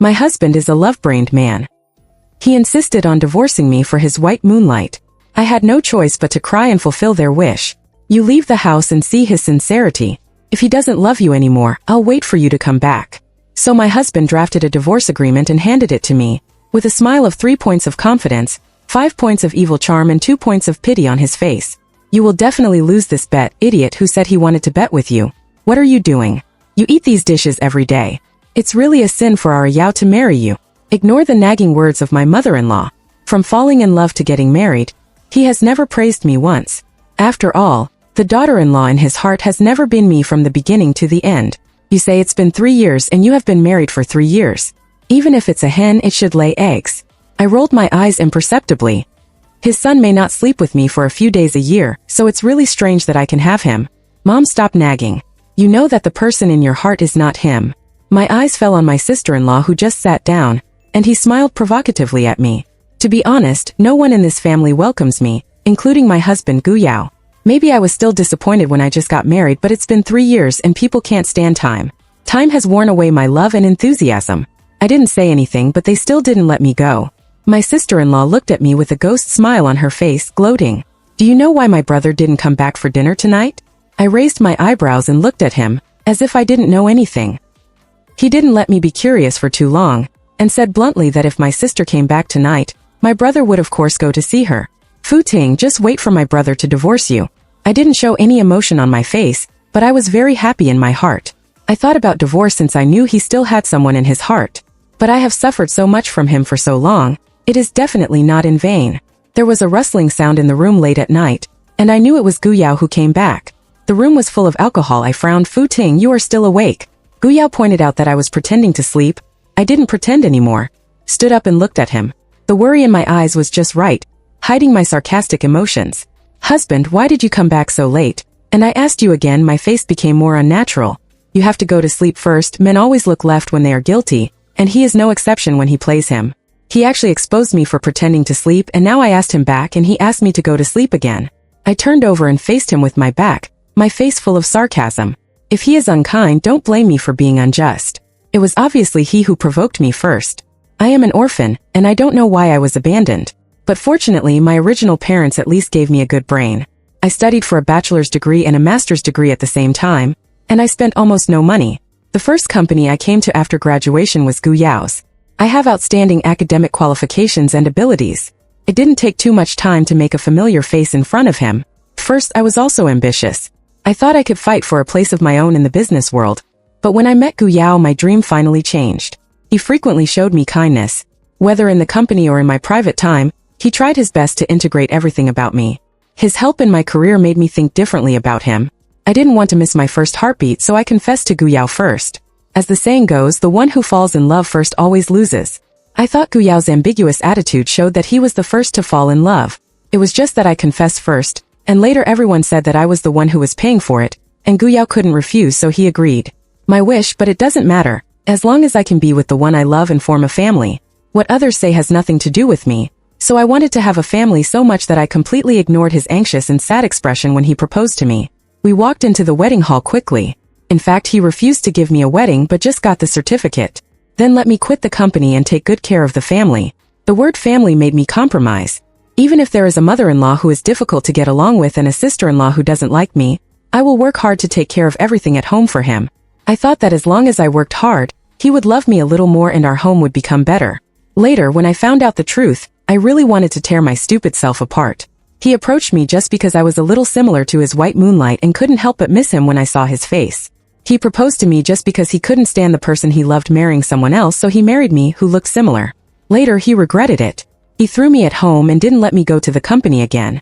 My husband is a love-brained man. He insisted on divorcing me for his white moonlight. I had no choice but to cry and fulfill their wish. You leave the house and see his sincerity. If he doesn't love you anymore, I'll wait for you to come back. So my husband drafted a divorce agreement and handed it to me, with a smile of 3 points of confidence, 5 points of evil charm and 2 points of pity on his face. You will definitely lose this bet, idiot who said he wanted to bet with you. What are you doing? You eat these dishes every day. It's really a sin for our Ayao to marry you. Ignore the nagging words of my mother-in-law. From falling in love to getting married, he has never praised me once. After all, the daughter-in-law in his heart has never been me from the beginning to the end. You say it's been 3 years and you have been married for 3 years. Even if it's a hen, it should lay eggs. I rolled my eyes imperceptibly. His son may not sleep with me for a few days a year, so it's really strange that I can have him. Mom, stop nagging. You know that the person in your heart is not him. My eyes fell on my sister-in-law who just sat down, and he smiled provocatively at me. To be honest, no one in this family welcomes me, including my husband Guyao. Maybe I was still disappointed when I just got married, but it's been 3 years and people can't stand time. Time has worn away my love and enthusiasm. I didn't say anything, but they still didn't let me go. My sister-in-law looked at me with a ghost smile on her face, gloating. Do you know why my brother didn't come back for dinner tonight? I raised my eyebrows and looked at him, as if I didn't know anything. He didn't let me be curious for too long, and said bluntly that if my sister came back tonight, my brother would of course go to see her. Fu Ting, just wait for my brother to divorce you. I didn't show any emotion on my face, but I was very happy in my heart. I thought about divorce since I knew he still had someone in his heart. But I have suffered so much from him for so long, it is definitely not in vain. There was a rustling sound in the room late at night, and I knew it was Guyao who came back. The room was full of alcohol. I frowned. Fu Ting, you are still awake. Guyao pointed out that I was pretending to sleep. I didn't pretend anymore. Stood up and looked at him. The worry in my eyes was just right, hiding my sarcastic emotions. Husband, why did you come back so late? And I asked you again. My face became more unnatural. You have to go to sleep first. Men always look left when they are guilty, and he is no exception when he plays him. He actually exposed me for pretending to sleep, and now I asked him back and he asked me to go to sleep again. I turned over and faced him with my back, my face full of sarcasm. If he is unkind, don't blame me for being unjust. It was obviously he who provoked me first. I am an orphan, and I don't know why I was abandoned. But fortunately, my original parents at least gave me a good brain. I studied for a bachelor's degree and a master's degree at the same time, and I spent almost no money. The first company I came to after graduation was Guyao's. I have outstanding academic qualifications and abilities. It didn't take too much time to make a familiar face in front of him. First, I was also ambitious. I thought I could fight for a place of my own in the business world. But when I met Guyao, my dream finally changed. He frequently showed me kindness. Whether in the company or in my private time, he tried his best to integrate everything about me. His help in my career made me think differently about him. I didn't want to miss my first heartbeat, so I confessed to Guyao first. As the saying goes, the one who falls in love first always loses. I thought Guyao's ambiguous attitude showed that he was the first to fall in love. It was just that I confessed first, and later everyone said that I was the one who was paying for it, and Guyao couldn't refuse, so he agreed. My wish, but it doesn't matter, as long as I can be with the one I love and form a family. What others say has nothing to do with me. So I wanted to have a family so much that I completely ignored his anxious and sad expression when he proposed to me. We walked into the wedding hall quickly. In fact, he refused to give me a wedding but just got the certificate. Then let me quit the company and take good care of the family. The word family made me compromise. Even if there is a mother-in-law who is difficult to get along with and a sister-in-law who doesn't like me, I will work hard to take care of everything at home for him. I thought that as long as I worked hard, he would love me a little more and our home would become better. Later, when I found out the truth, I really wanted to tear my stupid self apart. He approached me just because I was a little similar to his white moonlight and couldn't help but miss him when I saw his face. He proposed to me just because he couldn't stand the person he loved marrying someone else, so he married me who looked similar. Later, he regretted it. He threw me at home and didn't let me go to the company again.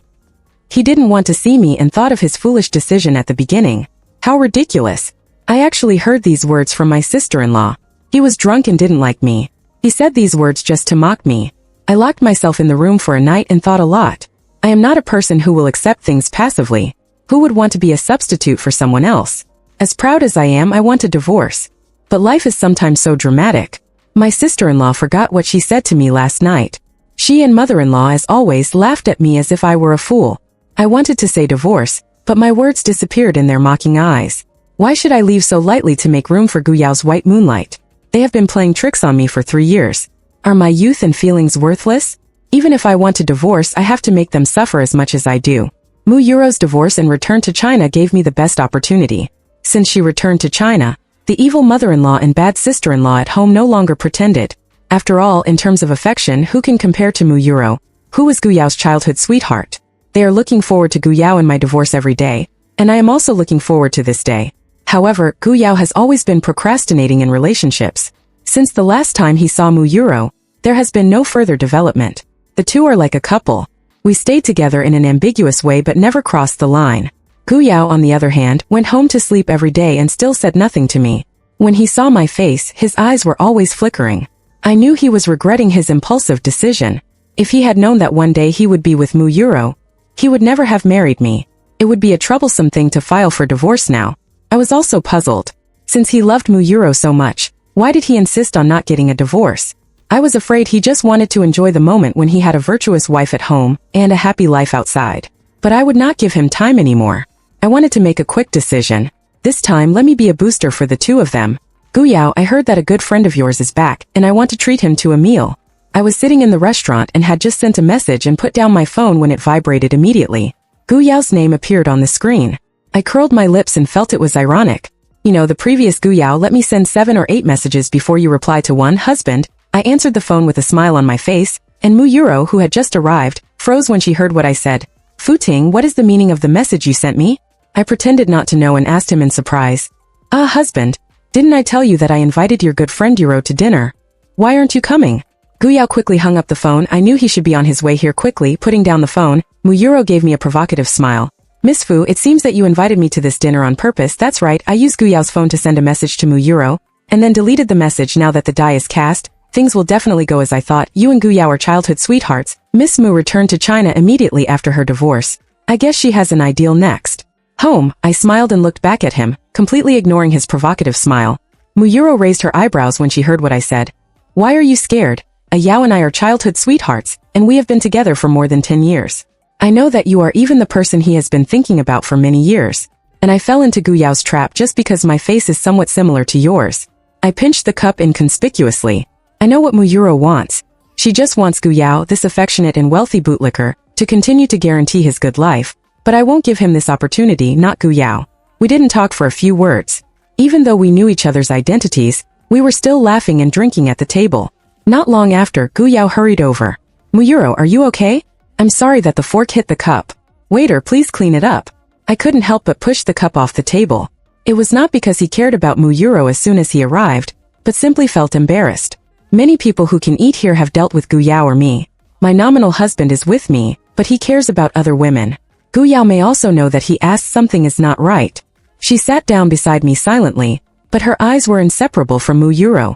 He didn't want to see me and thought of his foolish decision at the beginning. How ridiculous. I actually heard these words from my sister-in-law. He was drunk and didn't like me. He said these words just to mock me. I locked myself in the room for a night and thought a lot. I am not a person who will accept things passively. Who would want to be a substitute for someone else? As proud as I am, I want a divorce. But life is sometimes so dramatic. My sister-in-law forgot what she said to me last night. She and mother-in-law, as always, laughed at me as if I were a fool. I wanted to say divorce, but my words disappeared in their mocking eyes. Why should I leave so lightly to make room for Guyao's white moonlight? They have been playing tricks on me for 3 years. Are my youth and feelings worthless? Even if I want to divorce, I have to make them suffer as much as I do. Mu Yuro's divorce and return to China gave me the best opportunity. Since she returned to China, the evil mother-in-law and bad sister-in-law at home no longer pretended. After all, in terms of affection, who can compare to Mu Yuro, who was Gu Yao's childhood sweetheart? They are looking forward to Gu Yao and my divorce every day, and I am also looking forward to this day. However, Gu Yao has always been procrastinating in relationships. Since the last time he saw Mu Yuro, there has been no further development. The two are like a couple. We stayed together in an ambiguous way but never crossed the line. Gu Yao, on the other hand, went home to sleep every day and still said nothing to me. When he saw my face, his eyes were always flickering. I knew he was regretting his impulsive decision. If he had known that one day he would be with Mu Yuro, he would never have married me. It would be a troublesome thing to file for divorce now. I was also puzzled. Since he loved Mu Yuro so much, why did he insist on not getting a divorce? I was afraid he just wanted to enjoy the moment when he had a virtuous wife at home and a happy life outside. But I would not give him time anymore. I wanted to make a quick decision. This time, let me be a booster for the two of them. Gu Yao, I heard that a good friend of yours is back, and I want to treat him to a meal. I was sitting in the restaurant and had just sent a message and put down my phone when it vibrated immediately. Gu Yao's name appeared on the screen. I curled my lips and felt it was ironic. You know, the previous Gu Yao let me send 7 or 8 messages before you reply to one. Husband. I answered the phone with a smile on my face, and Mu Yuro, who had just arrived, froze when she heard what I said. Futing, what is the meaning of the message you sent me? I pretended not to know and asked him in surprise. Husband, didn't I tell you that I invited your good friend Yuro to dinner? Why aren't you coming? Gu Yao quickly hung up the phone. I knew he should be on his way here. Quickly putting down the phone, Mu Yuro gave me a provocative smile. Miss Fu, it seems that you invited me to this dinner on purpose. That's right, I used Gu Yao's phone to send a message to Mu Yuro, and then deleted the message. Now that the die is cast, things will definitely go as I thought. You and Gu Yao are childhood sweethearts. Miss Mu returned to China immediately after her divorce. I guess she has an ideal next home. I smiled and looked back at him, completely ignoring his provocative smile. Mu Yuro raised her eyebrows when she heard what I said. Why are you scared? Ayao and I are childhood sweethearts, and we have been together for more than 10 years. I know that you are even the person he has been thinking about for many years. And I fell into Gu Yao's trap just because my face is somewhat similar to yours. I pinched the cup inconspicuously. I know what Mu Yuro wants. She just wants Gu Yao, this affectionate and wealthy bootlicker, to continue to guarantee his good life. But I won't give him this opportunity, not Gu Yao. We didn't talk for a few words. Even though we knew each other's identities, we were still laughing and drinking at the table. Not long after, Gu Yao hurried over. Mu Yuro, are you okay? I'm sorry that the fork hit the cup. Waiter, please clean it up. I couldn't help but push the cup off the table. It was not because he cared about Mu Yuro as soon as he arrived, but simply felt embarrassed. Many people who can eat here have dealt with Gu Yao or me. My nominal husband is with me, but he cares about other women. Gu Yao may also know that he asked something is not right. She sat down beside me silently, but her eyes were inseparable from Mu Yuro.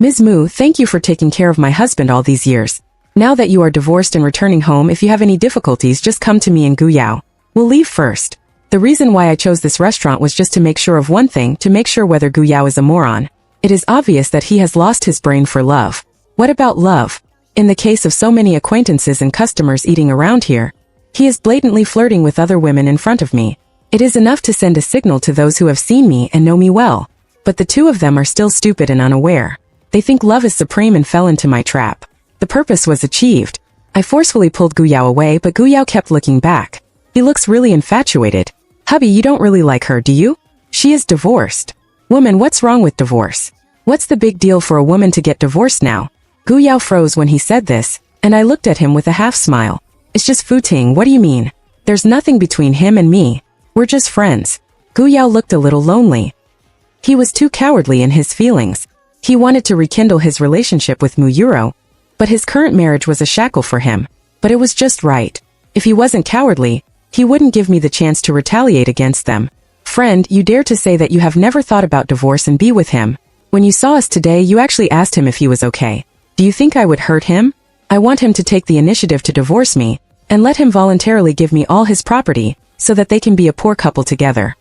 Ms. Mu, thank you for taking care of my husband all these years. Now that you are divorced and returning home, if you have any difficulties, just come to me and Gu Yao. We'll leave first. The reason why I chose this restaurant was just to make sure of one thing, to make sure whether Gu Yao is a moron. It is obvious that he has lost his brain for love. What about love? In the case of so many acquaintances and customers eating around here, he is blatantly flirting with other women in front of me. It is enough to send a signal to those who have seen me and know me well. But the two of them are still stupid and unaware. They think love is supreme and fell into my trap. The purpose was achieved. I forcefully pulled Gu Yao away, but Gu Yao kept looking back. He looks really infatuated. Hubby, you don't really like her, do you? She is divorced. Woman, what's wrong with divorce? What's the big deal for a woman to get divorced now? Gu Yao froze when he said this, and I looked at him with a half smile. It's just Futing, what do you mean? There's nothing between him and me. We're just friends. Gu Yao looked a little lonely. He was too cowardly in his feelings. He wanted to rekindle his relationship with Mu Yuro, but his current marriage was a shackle for him. But it was just right. If he wasn't cowardly, he wouldn't give me the chance to retaliate against them. Friend, you dare to say that you have never thought about divorce and be with him. When you saw us today, you actually asked him if he was okay. Do you think I would hurt him? I want him to take the initiative to divorce me, and let him voluntarily give me all his property, so that they can be a poor couple together.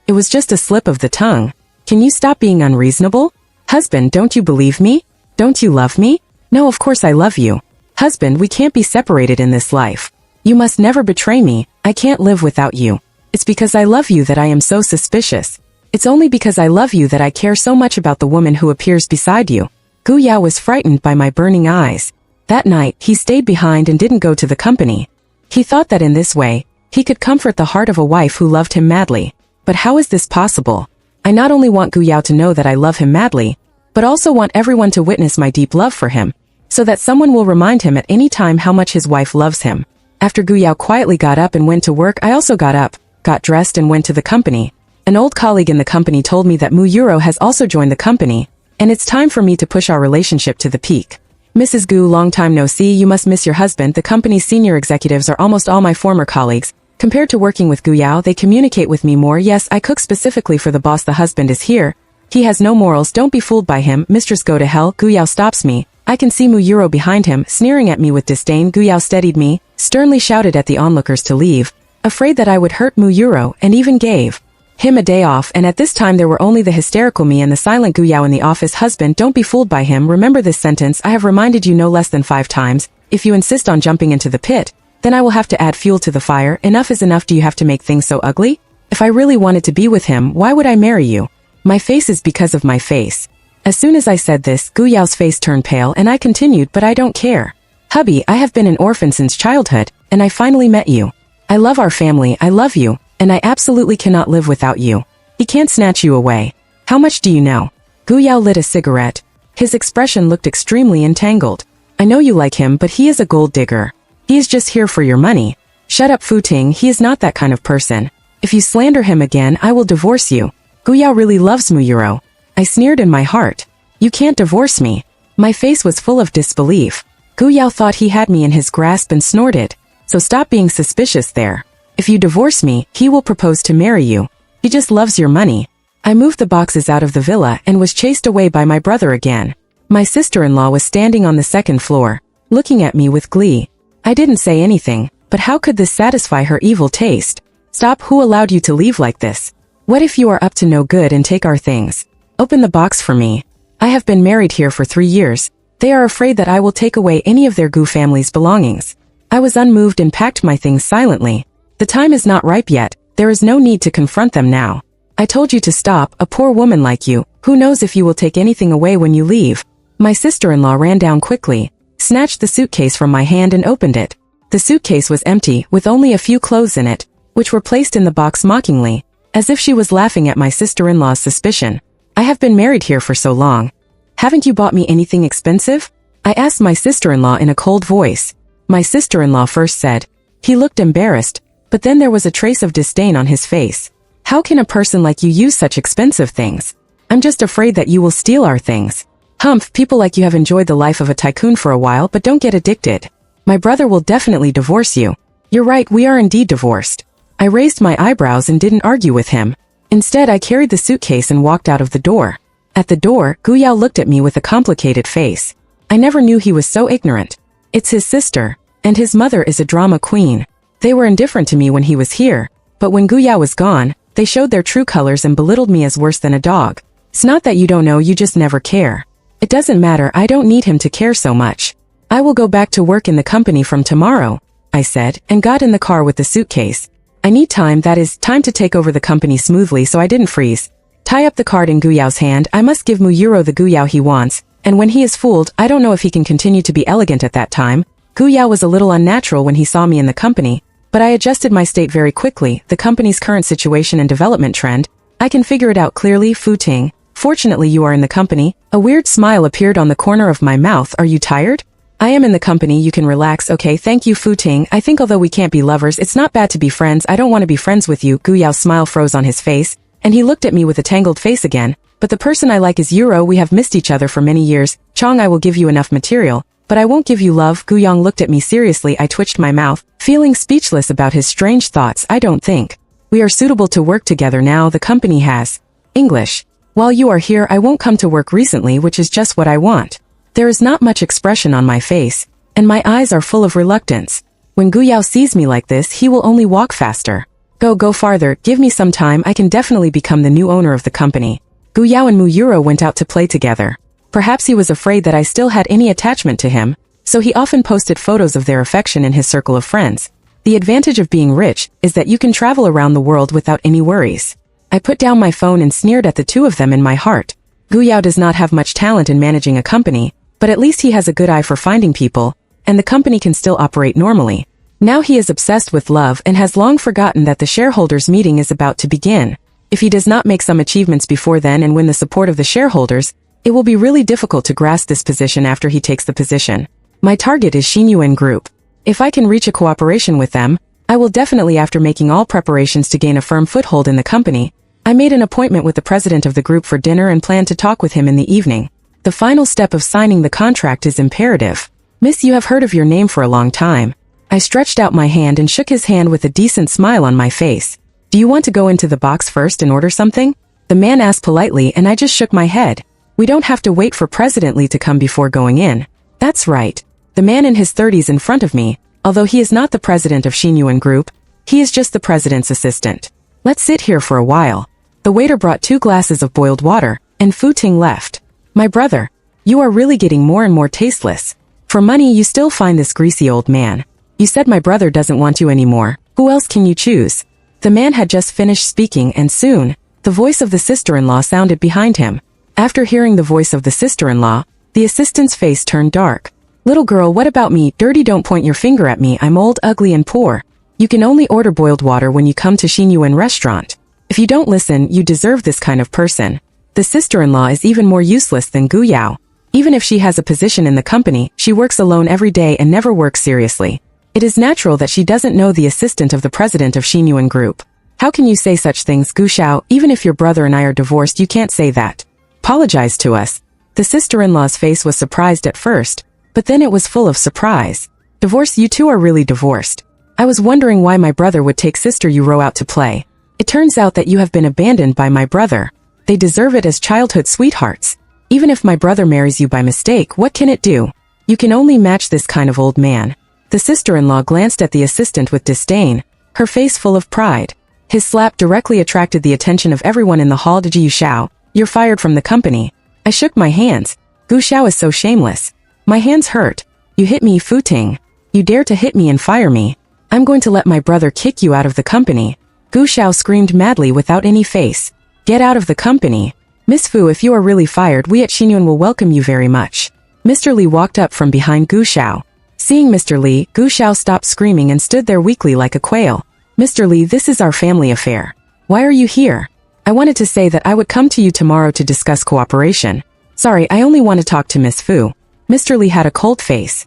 It was just a slip of the tongue. Can you stop being unreasonable? Husband, don't you believe me? Don't you love me? No, of course I love you. Husband, we can't be separated in this life. You must never betray me. I can't live without you. It's because I love you that I am so suspicious. It's only because I love you that I care so much about the woman who appears beside you. Gu Yao was frightened by my burning eyes. That night, he stayed behind and didn't go to the company. He thought that in this way, he could comfort the heart of a wife who loved him madly. But how is this possible? I not only want Gu Yao to know that I love him madly, but also want everyone to witness my deep love for him, so that someone will remind him at any time how much his wife loves him. After Gu Yao quietly got up and went to work, I also got up, got dressed and went to the company. An old colleague in the company told me that Mu Yuro has also joined the company, and it's time for me to push our relationship to the peak. Mrs. Gu, long time no see, you must miss your husband. The company's senior executives are almost all my former colleagues. Compared to working with Gu Yao, they communicate with me more. Yes, I cook specifically for the boss. The husband is here. He has no morals, don't be fooled by him. Mistress, go to hell. Gu Yao stops me. I can see Mu Yuro behind him, sneering at me with disdain. Gu Yao steadied me, sternly shouted at the onlookers to leave, afraid that I would hurt Mu Yuro, and even gave him a day off. And at this time there were only the hysterical me and the silent Gu Yao in the office. Husband, don't be fooled by him. Remember this sentence, I have reminded you no less than 5 times. If you insist on jumping into the pit, then I will have to add fuel to the fire. Enough is enough. Do you have to make things so ugly? If I really wanted to be with him, why would I marry you? My face is because of my face. As soon as I said this, Gu Yao's face turned pale and I continued, but I don't care. Hubby, I have been an orphan since childhood, and I finally met you. I love our family, I love you, and I absolutely cannot live without you. He can't snatch you away. How much do you know? Gu Yao lit a cigarette. His expression looked extremely entangled. I know you like him, but he is a gold digger. He is just here for your money. Shut up, Fu Ting, he is not that kind of person. If you slander him again, I will divorce you. Gu Yao really loves Mu Yuro. I sneered in my heart. You can't divorce me. My face was full of disbelief. Gu Yao thought he had me in his grasp and snorted. So stop being suspicious there. If you divorce me, he will propose to marry you. He just loves your money. I moved the boxes out of the villa and was chased away by my brother again. My sister-in-law was standing on the second floor, looking at me with glee. I didn't say anything, but how could this satisfy her evil taste? Stop, who allowed you to leave like this? What if you are up to no good and take our things? Open the box for me. I have been married here for 3 years. They are afraid that I will take away any of their Gu family's belongings. I was unmoved and packed my things silently. The time is not ripe yet. There is no need to confront them now. I told you to stop, a poor woman like you. Who knows if you will take anything away when you leave? My sister-in-law ran down quickly, snatched the suitcase from my hand and opened it. The suitcase was empty, with only a few clothes in it, which were placed in the box mockingly, as if she was laughing at my sister-in-law's suspicion. I have been married here for so long. Haven't you bought me anything expensive? I asked my sister-in-law in a cold voice. My sister-in-law first said. He looked embarrassed, but then there was a trace of disdain on his face. How can a person like you use such expensive things? I'm just afraid that you will steal our things. Humph, people like you have enjoyed the life of a tycoon for a while, but don't get addicted. My brother will definitely divorce you. You're right, we are indeed divorced. I raised my eyebrows and didn't argue with him. Instead, I carried the suitcase and walked out of the door. At the door, Gu Yao looked at me with a complicated face. I never knew he was so ignorant. It's his sister, and his mother is a drama queen. They were indifferent to me when he was here, but when Gu Yao was gone, they showed their true colors and belittled me as worse than a dog. It's not that you don't know, you just never care. It doesn't matter, I don't need him to care so much. I will go back to work in the company from tomorrow, I said, and got in the car with the suitcase. I need time, that is, time to take over the company smoothly, so I didn't freeze. Tie up the card in Gu Yao's hand. I must give Mu Yuro the Gu Yao he wants, and when he is fooled, I don't know if he can continue to be elegant at that time. Gu Yao was a little unnatural when he saw me in the company, but I adjusted my state very quickly, the company's current situation and development trend. I can figure it out clearly, Fu Ting. Fortunately you are in the company. A weird smile appeared on the corner of my mouth. Are you tired? I am in the company, you can relax. Okay, thank you, Fu Ting. I think although we can't be lovers, it's not bad to be friends. I don't want to be friends with you. Gu Yao's smile froze on his face, and he looked at me with a tangled face again. But the person I like is Yuro. We have missed each other for many years. Chong, I will give you enough material, but I won't give you love. Gu Yang looked at me seriously. I twitched my mouth, feeling speechless about his strange thoughts. I don't think we are suitable to work together now. The company has English. While you are here, I won't come to work recently, which is just what I want. There is not much expression on my face, and my eyes are full of reluctance. When Gu Yao sees me like this, he will only walk faster. Go farther, give me some time, I can definitely become the new owner of the company. Gu Yao and Mu Yuro went out to play together. Perhaps he was afraid that I still had any attachment to him, so he often posted photos of their affection in his circle of friends. The advantage of being rich is that you can travel around the world without any worries. I put down my phone and sneered at the two of them in my heart. Gu Yao does not have much talent in managing a company, but at least he has a good eye for finding people, and the company can still operate normally. Now he is obsessed with love and has long forgotten that the shareholders' meeting is about to begin. If he does not make some achievements before then and win the support of the shareholders, it will be really difficult to grasp this position after he takes the position. My target is Xinyuan Group. If I can reach a cooperation with them, I will definitely, after making all preparations to gain a firm foothold in the company. I made an appointment with the president of the group for dinner and plan to talk with him in the evening. The final step of signing the contract is imperative. Miss, you have heard of your name for a long time. I stretched out my hand and shook his hand with a decent smile on my face. Do you want to go into the box first and order something? The man asked politely and I just shook my head. We don't have to wait for President Li to come before going in. That's right. The man in his 30s in front of me, although he is not the president of Xinyuan Group, he is just the president's assistant. Let's sit here for a while. The waiter brought 2 glasses of boiled water, and Fu Ting left. My brother, you are really getting more and more tasteless. For money you still find this greasy old man. You said my brother doesn't want you anymore. Who else can you choose? The man had just finished speaking and soon, the voice of the sister-in-law sounded behind him. After hearing the voice of the sister-in-law, the assistant's face turned dark. Little girl, what about me? Dirty, don't point your finger at me. I'm old, ugly and poor. You can only order boiled water when you come to Xinyuan restaurant. If you don't listen, you deserve this kind of person. The sister-in-law is even more useless than Gu Yao. Even if she has a position in the company, she works alone every day and never works seriously. It is natural that she doesn't know the assistant of the president of Xinyuan Group. How can you say such things, Gu Xiao? Even if your brother and I are divorced, you can't say that. Apologize to us. The sister-in-law's face was surprised at first, but then it was full of surprise. Divorce? You two are really divorced. I was wondering why my brother would take Sister Yuro out to play. It turns out that you have been abandoned by my brother. They deserve it as childhood sweethearts. Even if my brother marries you by mistake, what can it do? You can only match this kind of old man. The sister-in-law glanced at the assistant with disdain, her face full of pride. His slap directly attracted the attention of everyone in the hall. Ji Xiao, you're fired from the company. I shook my hands. Gu Xiao is so shameless. My hands hurt. You hit me, Fu Ting. You dare to hit me and fire me. I'm going to let my brother kick you out of the company. Gu Xiao screamed madly without any face. Get out of the company. Miss Fu, if you are really fired, we at Xinyuan will welcome you very much. Mr. Li walked up from behind Gu Xiao. Seeing Mr. Li, Gu Xiao stopped screaming and stood there weakly like a quail. Mr. Li, this is our family affair. Why are you here? I wanted to say that I would come to you tomorrow to discuss cooperation. Sorry, I only want to talk to Miss Fu. Mr. Li had a cold face.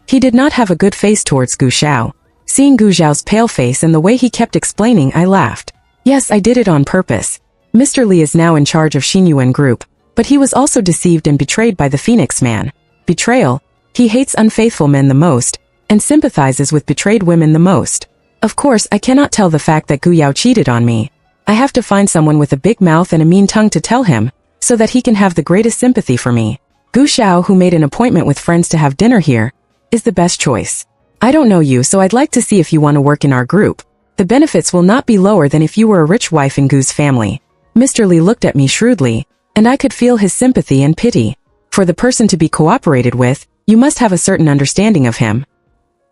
He did not have a good face towards Gu Xiao. Seeing Gu Xiao's pale face and the way he kept explaining, I laughed. Yes, I did it on purpose. Mr. Li is now in charge of Xinyuan Group, but he was also deceived and betrayed by the Phoenix Man. Betrayal? He hates unfaithful men the most, and sympathizes with betrayed women the most. Of course, I cannot tell the fact that Gu Yao cheated on me. I have to find someone with a big mouth and a mean tongue to tell him, so that he can have the greatest sympathy for me. Gu Xiao, who made an appointment with friends to have dinner here, is the best choice. I don't know you, so I'd like to see if you want to work in our group. The benefits will not be lower than if you were a rich wife in Gu's family. Mr. Li looked at me shrewdly, and I could feel his sympathy and pity. For the person to be cooperated with, you must have a certain understanding of him.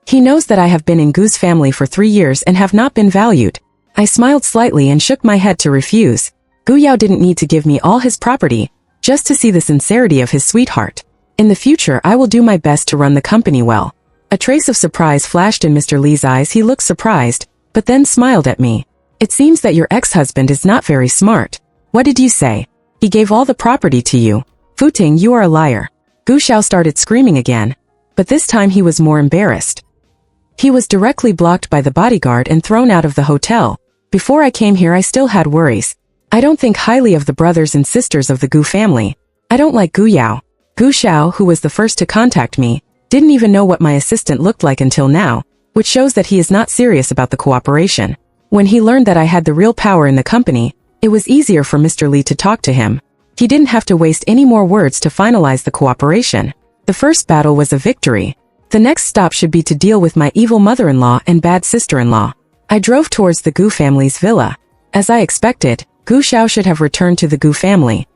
He knows that I have been in Gu's family for 3 years and have not been valued. I smiled slightly and shook my head to refuse. Gu Yao didn't need to give me all his property, just to see the sincerity of his sweetheart. In the future, I will do my best to run the company well. A trace of surprise flashed in Mr. Li's eyes. He looked surprised, but then smiled at me. It seems that your ex-husband is not very smart. What did you say? He gave all the property to you. Fu Ting, you are a liar. Gu Xiao started screaming again, but this time he was more embarrassed. He was directly blocked by the bodyguard and thrown out of the hotel. Before I came here, I still had worries. I don't think highly of the brothers and sisters of the Gu family. I don't like Gu Yao. Gu Xiao, who was the first to contact me, didn't even know what my assistant looked like until now, which shows that he is not serious about the cooperation. When he learned that I had the real power in the company, it was easier for Mr. Li to talk to him. He didn't have to waste any more words to finalize the cooperation. The first battle was a victory. The next stop should be to deal with my evil mother-in-law and bad sister-in-law. I drove towards the Gu family's villa. As I expected, Gu Xiao should have returned to the Gu family.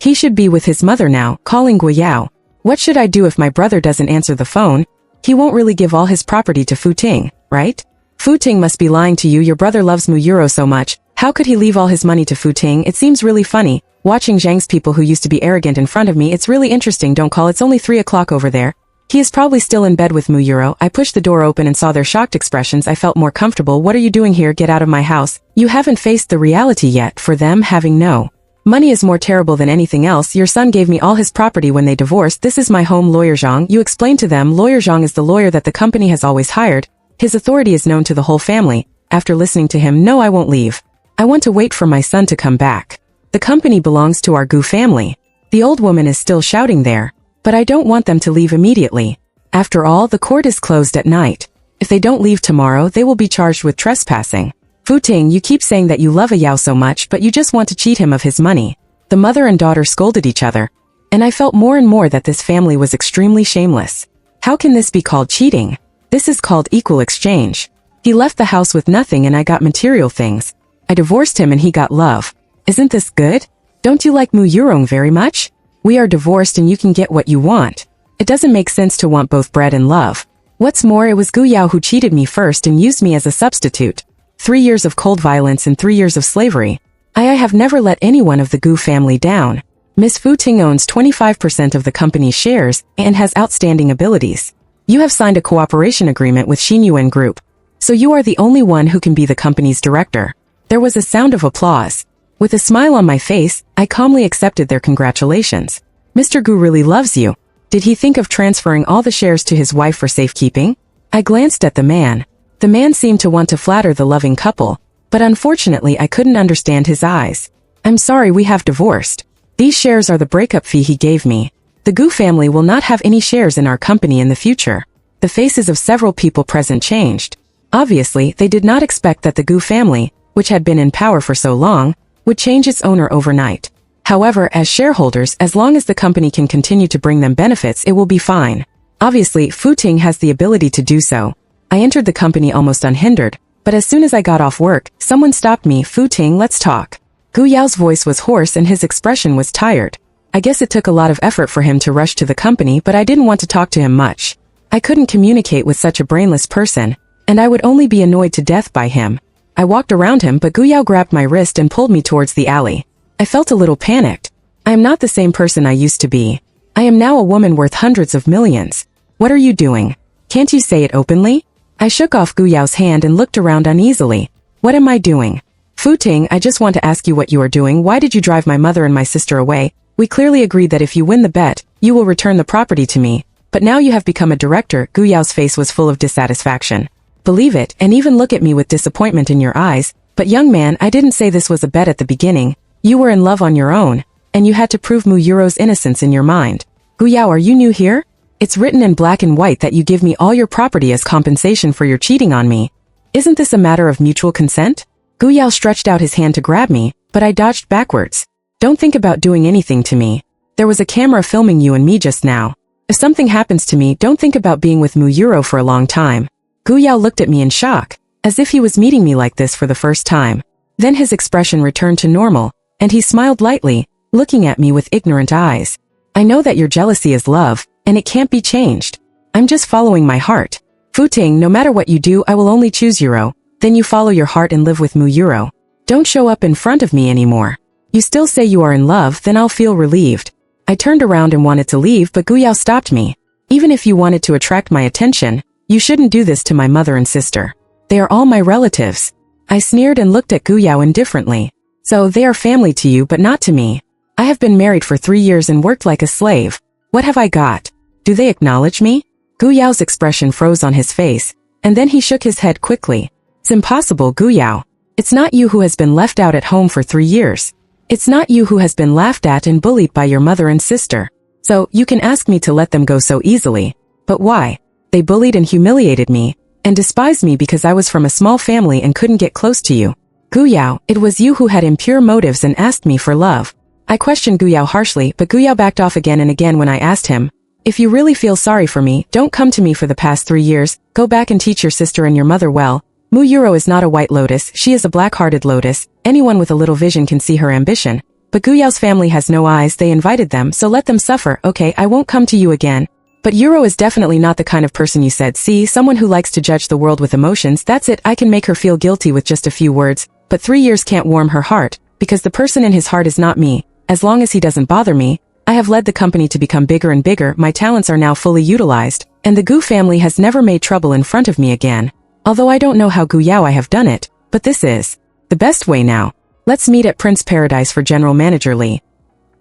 He should be with his mother now, calling Gu Yao. What should I do if my brother doesn't answer the phone? He won't really give all his property to Fu Ting, right? Fu Ting must be lying to you. Your brother loves Mu Euro so much. How could he leave all his money to Fu Ting? It seems really funny. Watching Zhang's people who used to be arrogant in front of me, it's really interesting. Don't call, it's only 3 o'clock over there. He is probably still in bed with Mu Yuro. I pushed the door open and saw their shocked expressions. I felt more comfortable. What are you doing here? Get out of my house. You haven't faced the reality yet. For them, having no money is more terrible than anything else. Your son gave me all his property when they divorced. This is my home. Lawyer Zhang. You explain to them. Lawyer Zhang is the lawyer that the company has always hired. His authority is known to the whole family. After listening to him, no, I won't leave. I want to wait for my son to come back. The company belongs to our Gu family. The old woman is still shouting there. But I don't want them to leave immediately. After all, the court is closed at night. If they don't leave tomorrow, they will be charged with trespassing. Fu Ting, you keep saying that you love Ayao so much, but you just want to cheat him of his money. The mother and daughter scolded each other. And I felt more and more that this family was extremely shameless. How can this be called cheating? This is called equal exchange. He left the house with nothing and I got material things. I divorced him and he got love. Isn't this good? Don't you like Mu Yurong very much? We are divorced and you can get what you want. It doesn't make sense to want both bread and love. What's more, it was Gu Yao who cheated me first and used me as a substitute. 3 years of cold violence and 3 years of slavery. I have never let anyone of the Gu family down. Miss Fu Ting owns 25% of the company's shares and has outstanding abilities. You have signed a cooperation agreement with Xinyuan Group. So you are the only one who can be the company's director. There was a sound of applause. With a smile on my face, I calmly accepted their congratulations. Mr. Gu really loves you. Did he think of transferring all the shares to his wife for safekeeping? I glanced at the man. The man seemed to want to flatter the loving couple, but unfortunately I couldn't understand his eyes. I'm sorry, we have divorced. These shares are the breakup fee he gave me. The Gu family will not have any shares in our company in the future. The faces of several people present changed. Obviously, they did not expect that the Gu family, which had been in power for so long, would change its owner overnight. However, as shareholders, as long as the company can continue to bring them benefits, it will be fine. Obviously, Fu Ting has the ability to do so. I entered the company almost unhindered, but as soon as I got off work, someone stopped me. Fu Ting, let's talk. Gu Yao's voice was hoarse and his expression was tired. I guess it took a lot of effort for him to rush to the company, but I didn't want to talk to him much. I couldn't communicate with such a brainless person, and I would only be annoyed to death by him. I walked around him, but Gu Yao grabbed my wrist and pulled me towards the alley. I felt a little panicked. I am not the same person I used to be. I am now a woman worth hundreds of millions. What are you doing? Can't you say it openly? I shook off Gu Yao's hand and looked around uneasily. What am I doing? Fu Ting, I just want to ask you what you are doing. Why did you drive my mother and my sister away? We clearly agreed that if you win the bet, you will return the property to me. But now you have become a director. Gu Yao's face was full of dissatisfaction. Believe it, and even look at me with disappointment in your eyes. But young man, I didn't say this was a bet at the beginning. You were in love on your own, and you had to prove Mu Yuro's innocence in your mind. Gu Yao, are you new here? It's written in black and white that you give me all your property as compensation for your cheating on me. Isn't this a matter of mutual consent? Gu Yao stretched out his hand to grab me, but I dodged backwards. Don't think about doing anything to me. There was a camera filming you and me just now. If something happens to me, don't think about being with Mu Yuro for a long time. Gu Yao looked at me in shock, as if he was meeting me like this for the first time. Then his expression returned to normal, and he smiled lightly, looking at me with ignorant eyes. I know that your jealousy is love, and it can't be changed. I'm just following my heart. Fu Ting, no matter what you do, I will only choose Yuro. Then you follow your heart and live with Mu Yuro. Don't show up in front of me anymore. You still say you are in love, then I'll feel relieved. I turned around and wanted to leave, but Gu Yao stopped me. Even if you wanted to attract my attention, you shouldn't do this to my mother and sister. They are all my relatives. I sneered and looked at Gu Yao indifferently. So they are family to you, but not to me. I have been married for 3 years and worked like a slave. What have I got? Do they acknowledge me? Gu Yao's expression froze on his face, and then he shook his head quickly. It's impossible, Gu Yao. It's not you who has been left out at home for 3 years. It's not you who has been laughed at and bullied by your mother and sister. So, you can ask me to let them go so easily. But why? They bullied and humiliated me, and despised me because I was from a small family and couldn't get close to you. Gu Yao, it was you who had impure motives and asked me for love. I questioned Gu Yao harshly, but Gu Yao backed off again and again when I asked him, if you really feel sorry for me, don't come to me for the past 3 years, go back and teach your sister and your mother well. Mu Yuro is not a white lotus, she is a black-hearted lotus. Anyone with a little vision can see her ambition. But Gu Yao's family has no eyes, they invited them, so let them suffer. Okay, I won't come to you again. But Yuro is definitely not the kind of person you said. See, someone who likes to judge the world with emotions, that's it. I can make her feel guilty with just a few words. but 3 years can't warm her heart, because the person in his heart is not me. As long as he doesn't bother me, I have led the company to become bigger and bigger, my talents are now fully utilized, and the Gu family has never made trouble in front of me again. Although I don't know how Gu Yao I have done it, but this is the best way now. Let's meet at Prince Paradise for General Manager Lee.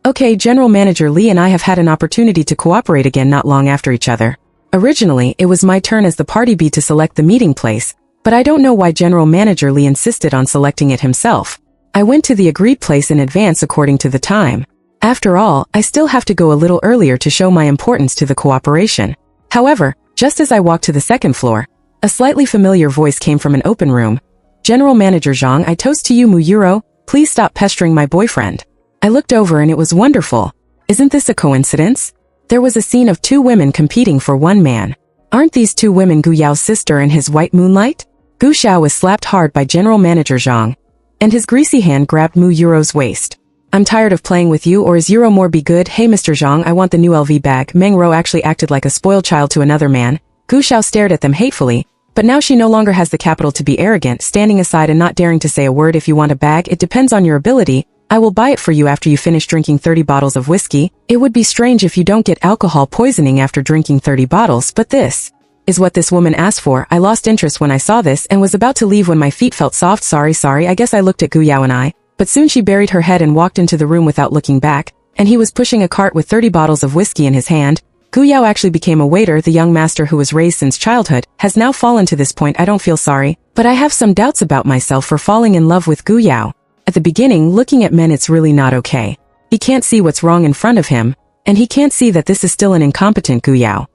Okay, General Manager Lee and I have had an opportunity to cooperate again not long after each other. Originally, it was my turn as the party bee to select the meeting place, but I don't know why General Manager Lee insisted on selecting it himself. I went to the agreed place in advance according to the time. After all, I still have to go a little earlier to show my importance to the cooperation. However, just as I walked to the second floor, a slightly familiar voice came from an open room. General Manager Zhang, I toast to you, Muyuro, please stop pestering my boyfriend. I looked over and it was wonderful. Isn't this a coincidence? There was a scene of 2 women competing for 1 man. Aren't these 2 women Gu Yao's sister and his white moonlight? Gu Xiao was slapped hard by General Manager Zhang, and his greasy hand grabbed Mu Yuro's waist. I'm tired of playing with you, or is Yuro more be good? Hey Mr. Zhang, I want the new LV bag. Meng Ro actually acted like a spoiled child to another man. Gu Xiao stared at them hatefully, but now she no longer has the capital to be arrogant, standing aside and not daring to say a word. If you want a bag, it depends on your ability. I will buy it for you after you finish drinking 30 bottles of whiskey. It would be strange if you don't get alcohol poisoning after drinking 30 bottles, but this is what this woman asked for. I lost interest when I saw this and was about to leave when my feet felt soft. Sorry, I guess I looked at Gu Yao and I, but soon she buried her head and walked into the room without looking back, and he was pushing a cart with 30 bottles of whiskey in his hand. Gu Yao actually became a waiter. The young master who was raised since childhood has now fallen to this point. I don't feel sorry, but I have some doubts about myself for falling in love with Gu Yao. At the beginning, looking at men it's really not okay. He can't see what's wrong in front of him, and he can't see that this is still an incompetent Gu Yao.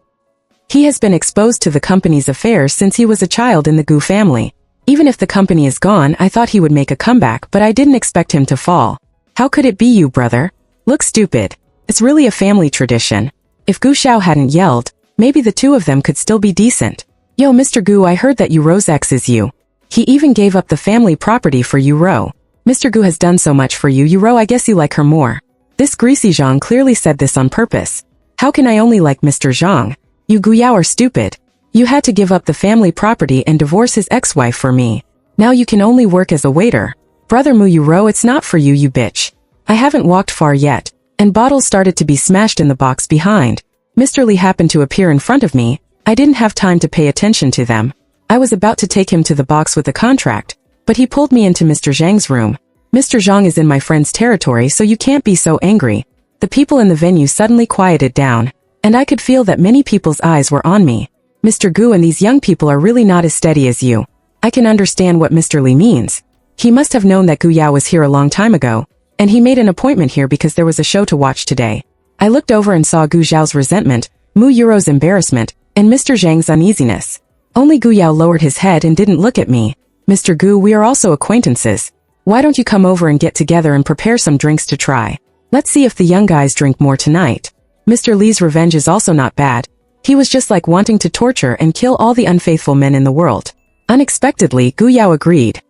He has been exposed to the company's affairs since he was a child in the Gu family. Even if the company is gone, I thought he would make a comeback, but I didn't expect him to fall. How could it be you, brother? Look stupid. It's really a family tradition. If Gu Xiao hadn't yelled, maybe the 2 of them could still be decent. Yo, Mr. Gu, I heard that Yuro's ex is you. He even gave up the family property for Yuro. Mr. Gu has done so much for you, Yuro, I guess you like her more. This greasy Zhang clearly said this on purpose. How can I only like Mr. Zhang? You Gu Yao are stupid. You had to give up the family property and divorce his ex-wife for me. Now you can only work as a waiter. Brother Mu Yuro, it's not for you, you bitch. I haven't walked far yet, and bottles started to be smashed in the box behind. Mr. Lee happened to appear in front of me. I didn't have time to pay attention to them. I was about to take him to the box with the contract, but he pulled me into Mr. Zhang's room. Mr. Zhang is in my friend's territory, so you can't be so angry. The people in the venue suddenly quieted down, and I could feel that many people's eyes were on me. Mr. Gu and these young people are really not as steady as you. I can understand what Mr. Lee means. He must have known that Gu Yao was here a long time ago, and he made an appointment here because there was a show to watch today. I looked over and saw Gu Zhao's resentment, Mu Yuro's embarrassment, and Mr. Zhang's uneasiness. Only Gu Yao lowered his head and didn't look at me. Mr. Gu, we are also acquaintances. Why don't you come over and get together and prepare some drinks to try? Let's see if the young guys drink more tonight. Mr. Lee's revenge is also not bad. He was just like wanting to torture and kill all the unfaithful men in the world. Unexpectedly, Gu Yao agreed.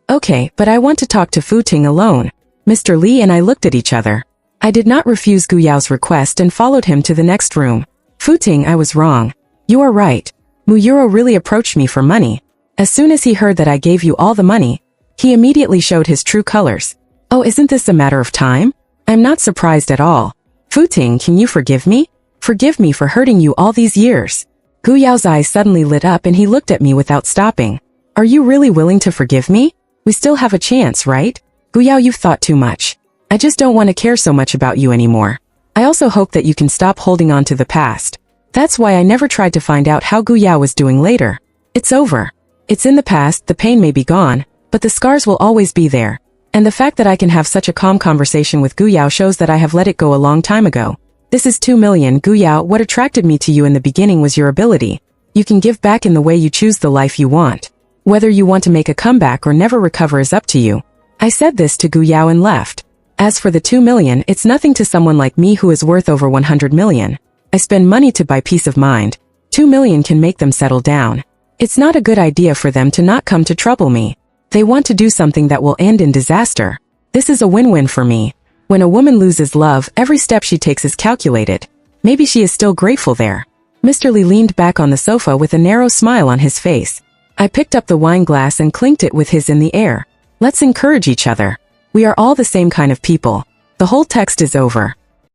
Okay, but I want to talk to Fu Ting alone. Mr. Lee and I looked at each other. I did not refuse Gu Yao's request and followed him to the next room. Fu Ting, I was wrong. You are right. Muyuro really approached me for money. As soon as he heard that I gave you all the money, he immediately showed his true colors. Oh, isn't this a matter of time? I'm not surprised at all. Fu Ting, can you forgive me? Forgive me for hurting you all these years. Gu Yao's eyes suddenly lit up and he looked at me without stopping. Are you really willing to forgive me? We still have a chance, right? Gu Yao, you've thought too much. I just don't want to care so much about you anymore. I also hope that you can stop holding on to the past. That's why I never tried to find out how Gu Yao was doing later. It's over. It's in the past, the pain may be gone, but the scars will always be there. And the fact that I can have such a calm conversation with Gu Yao shows that I have let it go a long time ago. This is 2 million, Gu Yao. What attracted me to you in the beginning was your ability. You can give back in the way you choose the life you want. Whether you want to make a comeback or never recover is up to you. I said this to Gu Yao and left. As for the 2 million, it's nothing to someone like me who is worth over 100 million. I spend money to buy peace of mind. 2 million can make them settle down. It's not a good idea for them to not come to trouble me. They want to do something that will end in disaster. This is a win-win for me. When a woman loses love, every step she takes is calculated. Maybe she is still grateful there. Mr. Lee leaned back on the sofa with a narrow smile on his face. I picked up the wine glass and clinked it with his in the air. Let's encourage each other. We are all the same kind of people. The whole text is over.